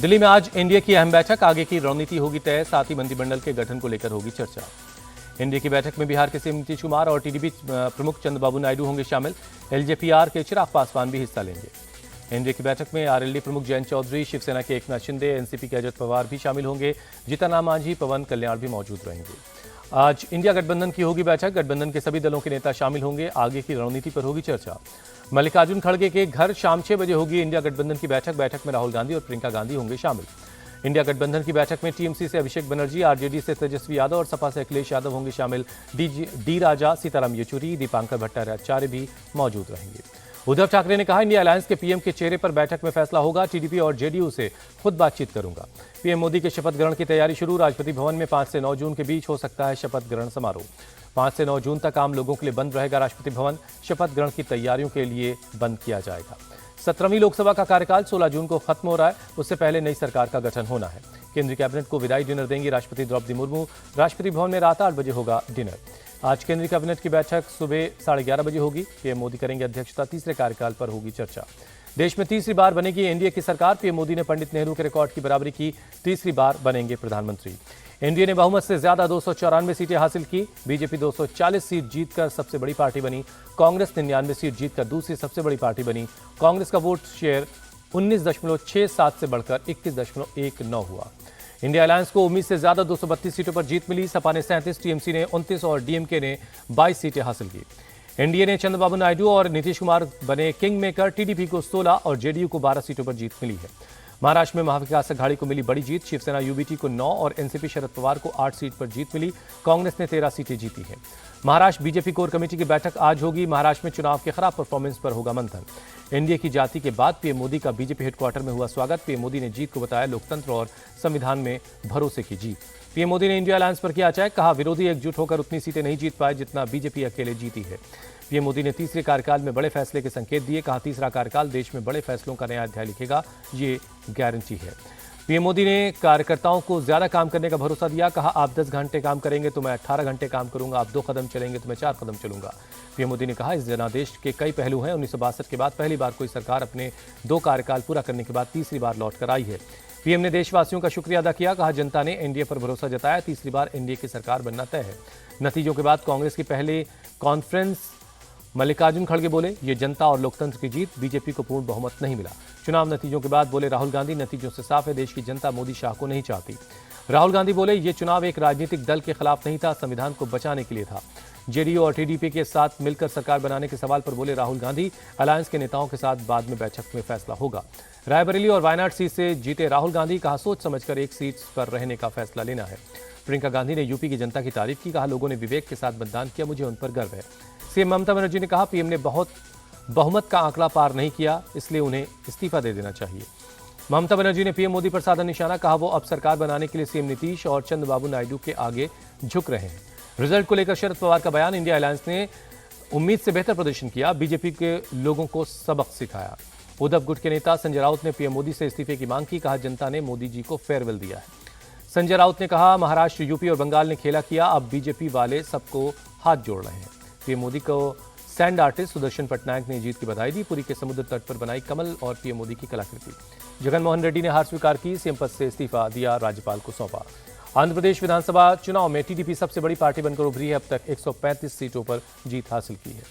दिल्ली में आज एनडीए की अहम बैठक, आगे की रणनीति होगी तय, साथ ही मंत्रिमंडल के गठन को लेकर होगी चर्चा। एनडीए की बैठक में बिहार के सीएम नीतीश कुमार और टीडीपी प्रमुख चंद्रबाबू नायडू होंगे शामिल। एलजेपीआर के चिराग पासवान भी हिस्सा लेंगे। एनडीए की बैठक में आरएलडी प्रमुख जयंत चौधरी, शिवसेना के एकनाथ शिंदे, एनसीपी के अजित पवार भी शामिल होंगे। जीतन मांझी, पवन कल्याण भी मौजूद रहेंगे। आज इंडिया गठबंधन की होगी बैठक, गठबंधन के सभी दलों के नेता शामिल होंगे। आगे की रणनीति पर होगी चर्चा। मल्लिकार्जुन खड़गे के घर शाम 6 बजे होगी इंडिया गठबंधन की बैठक। बैठक में राहुल गांधी और प्रियंका गांधी होंगे शामिल। इंडिया गठबंधन की बैठक में टीएमसी से अभिषेक बनर्जी, आरजेडी से तेजस्वी यादव और सपा से अखिलेश यादव होंगे शामिल। डी राजा, सीताराम येचुरी, दीपांकर भट्टाचार्य भी मौजूद रहेंगे। उद्धव ठाकरे ने कहा, इंडिया अलायंस के पीएम के चेहरे पर बैठक में फैसला होगा। टीडीपी और जेडीयू से खुद बातचीत करूंगा। पीएम मोदी के शपथ ग्रहण की तैयारी शुरू। राष्ट्रपति भवन में 5 से 9 जून के बीच हो सकता है शपथ ग्रहण समारोह। 5 से 9 जून तक आम लोगों के लिए बंद रहेगा राष्ट्रपति भवन। शपथ ग्रहण की तैयारियों के लिए बंद किया जाएगा। 17वीं लोकसभा का कार्यकाल 16 जून को खत्म हो रहा है। उससे पहले नई सरकार का गठन होना है। केंद्रीय कैबिनेट को विदाई डिनर देंगी राष्ट्रपति द्रौपदी मुर्मू। राष्ट्रपति भवन में रात 8 बजे होगा डिनर। आज केंद्रीय कैबिनेट की बैठक सुबह 11:30 बजे होगी। पीएम मोदी करेंगे अध्यक्षता। तीसरे कार्यकाल पर होगी चर्चा। देश में तीसरी बार बनेगी एनडीए की सरकार। पीएम मोदी ने पंडित नेहरू के रिकॉर्ड की बराबरी की। तीसरी बार बनेंगे प्रधानमंत्री। एनडीए ने बहुमत से ज्यादा 294 सीटें हासिल की। बीजेपी 240 सीट जीतकर सबसे बड़ी पार्टी बनी। कांग्रेस 99 सीट जीतकर दूसरी सबसे बड़ी पार्टी बनी। कांग्रेस का वोट शेयर 19.67 से बढ़कर 21.19 हुआ। इंडिया अलायंस को उम्मीद से ज्यादा 232 सीटों पर जीत मिली। सपा ने 37, टीएमसी ने 29 और डीएमके ने 22 सीटें हासिल की। एनडीए ने चंद्रबाबू नायडू और नीतीश कुमार बने किंग मेकर। टीडीपी को 16 और जेडीयू को 12 सीटों पर जीत मिली है। महाराष्ट्र में महाविकास अघाड़ी को मिली बड़ी जीत। शिवसेना यूबीटी को 9 और एनसीपी शरद पवार को 8 सीट पर जीत मिली। कांग्रेस ने 13 सीटें जीती हैं। महाराष्ट्र बीजेपी कोर कमेटी की बैठक आज होगी। महाराष्ट्र में चुनाव के खराब परफॉर्मेंस पर होगा मंथन। एनडीए की जाति के बाद पीएम मोदी का बीजेपी हेडक्वार्टर में हुआ स्वागत। पीएम मोदी ने जीत को बताया लोकतंत्र और संविधान में भरोसे की जीत। पीएम मोदी ने इंडिया अलायंस पर किया चेक, कहा विरोधी एकजुट होकर उतनी सीटें नहीं जीत पाए जितना बीजेपी अकेले जीती है। पीएम मोदी ने तीसरे कार्यकाल में बड़े फैसले के संकेत दिए। कहा तीसरा कार्यकाल देश में बड़े फैसलों का नया अध्याय लिखेगा, ये गारंटी है। पीएम मोदी ने कार्यकर्ताओं को ज्यादा काम करने का भरोसा दिया। कहा आप 10 घंटे काम करेंगे तो मैं 18 घंटे काम करूंगा। आप 2 कदम चलेंगे तो मैं 4 कदम चलूंगा। पीएम मोदी ने कहा इस जनादेश के कई पहलू हैं। 1962 के बाद पहली बार कोई सरकार अपने 2 कार्यकाल पूरा करने के बाद तीसरी बार लौट कर आई है। पीएम ने देशवासियों का शुक्रिया अदा किया। कहा जनता ने एनडीए पर भरोसा जताया। तीसरी बार एनडीए की सरकार बनना तय है। नतीजों के बाद कांग्रेस की पहले कॉन्फ्रेंस मल्लिकार्जुन खड़गे बोले, ये जनता और लोकतंत्र की जीत, बीजेपी को पूर्ण बहुमत नहीं मिला। चुनाव नतीजों के बाद बोले राहुल गांधी, नतीजों से साफ है देश की जनता मोदी शाह को नहीं चाहती। राहुल गांधी बोले ये चुनाव एक राजनीतिक दल के खिलाफ नहीं था, संविधान को बचाने के लिए था। जेडीयू और टीडीपी के साथ मिलकर सरकार बनाने के सवाल पर बोले राहुल गांधी, अलायंस के नेताओं के साथ बाद में बैठक में फैसला होगा। रायबरेली और वायनाड सीट से जीते राहुल गांधी, कहा सोच समझकर एक सीट पर रहने का फैसला लेना है। प्रियंका गांधी ने यूपी की जनता की तारीफ की। कहा लोगों ने विवेक के साथ मतदान किया, मुझे उन पर गर्व है। सीएम ममता बनर्जी ने कहा पीएम ने बहुमत का आंकड़ा पार नहीं किया, इसलिए उन्हें इस्तीफा दे देना चाहिए। ममता बनर्जी ने पीएम मोदी पर साधा निशाना। कहा वो अब सरकार बनाने के लिए सीएम नीतीश और चंद्रबाबू नायडू के आगे झुक रहे हैं। रिजल्ट को लेकर शरद पवार का बयान, इंडिया अलायंस ने उम्मीद से बेहतर प्रदर्शन किया, बीजेपी के लोगों को सबक सिखाया। उद्धव गुट के नेता संजय राउत ने पीएम मोदी से इस्तीफे की मांग की। कहा जनता ने मोदी जी को फेयरवेल दिया है। संजय राउत ने कहा महाराष्ट्र, यूपी और बंगाल ने खेला किया, अब बीजेपी वाले सबको हाथ जोड़ रहे हैं। पीएम मोदी को सैंड आर्टिस्ट सुदर्शन पटनायक ने जीत की बधाई दी। पुरी के समुद्र तट पर बनाई कमल और पीएम मोदी की कलाकृति। जगन मोहन रेड्डी ने हार स्वीकार की, सीएम पद से इस्तीफा दिया, राज्यपाल को सौंपा। आंध्र प्रदेश विधानसभा चुनाव में टीडीपी सबसे बड़ी पार्टी बनकर उभरी है। अब तक 135 सीटों पर जीत हासिल की है।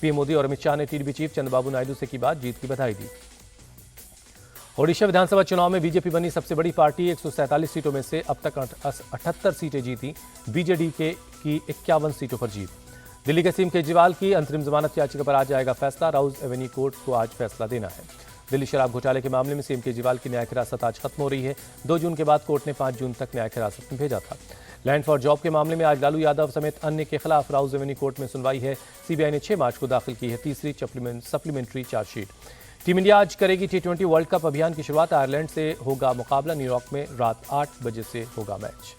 पीएम मोदी और अमित शाह ने टीडीपी चीफ चंद्रबाबू नायडू से की बात, जीत की बधाई दी। ओडिशा विधानसभा चुनाव में बीजेपी बनी सबसे बड़ी पार्टी। 147 सीटों में से अब तक 78 सीटें जीती। बीजेडी की 51 सीटों पर जीत। दिल्ली के सीएम केजरीवाल की अंतरिम जमानत याचिका पर आज आएगा फैसला। राउज एवेन्यू कोर्ट को आज फैसला देना है। दिल्ली शराब घोटाले के मामले में सीएम केजरीवाल की न्यायिक हिरासत आज खत्म हो रही है। 2 जून के बाद कोर्ट ने 5 जून तक न्यायिक हिरासत में भेजा था। लैंड फॉर जॉब के मामले में आज लालू यादव समेत अन्य के खिलाफ राउज एवेन्यू कोर्ट में सुनवाई है। सीबीआई ने 6 मार्च को दाखिल की है तीसरी सप्लीमेंट्री चार्जशीट। टीम इंडिया आज करेगी T20 वर्ल्ड कप अभियान की शुरुआत। आयरलैंड से होगा मुकाबला। न्यूयॉर्क में रात 8 बजे से होगा मैच।